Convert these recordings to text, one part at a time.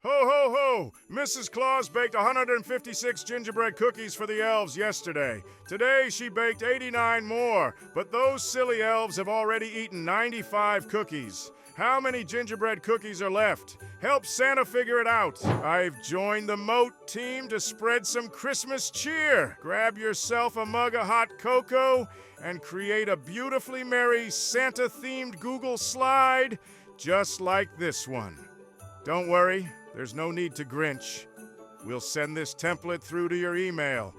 Ho, ho, ho! Mrs. Claus baked 156 gingerbread cookies for the elves yesterday. Today she baked 89 more, but those silly elves have already eaten 95 cookies. How many gingerbread cookies are left? Help Santa figure it out. I've joined the Mote team to spread some Christmas cheer. Grab yourself a mug of hot cocoa and create a beautifully merry Santa-themed Google slide just like this one. Don't worry, there's no need to Grinch. We'll send this template through to your email.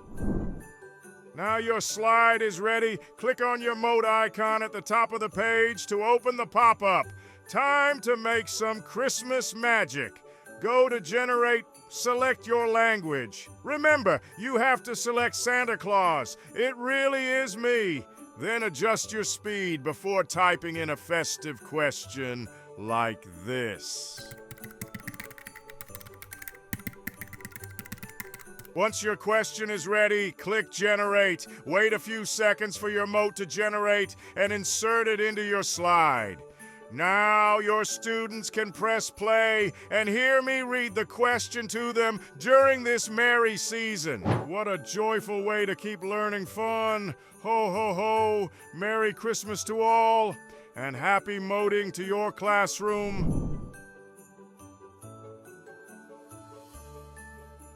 Now your slide is ready. Click on your Mote icon at the top of the page to open the pop-up. Time to make some Christmas magic. Go to Generate, select your language. Remember, you have to select Santa Claus. It really is me. Then adjust your speed before typing in a festive question like this. Once your question is ready, click Generate. Wait a few seconds for your Mote to generate and insert it into your slide. Now your students can press play and hear me read the question to them during this merry season. What a joyful way to keep learning fun. Ho, ho, ho. Merry Christmas to all, and happy moting to your classroom.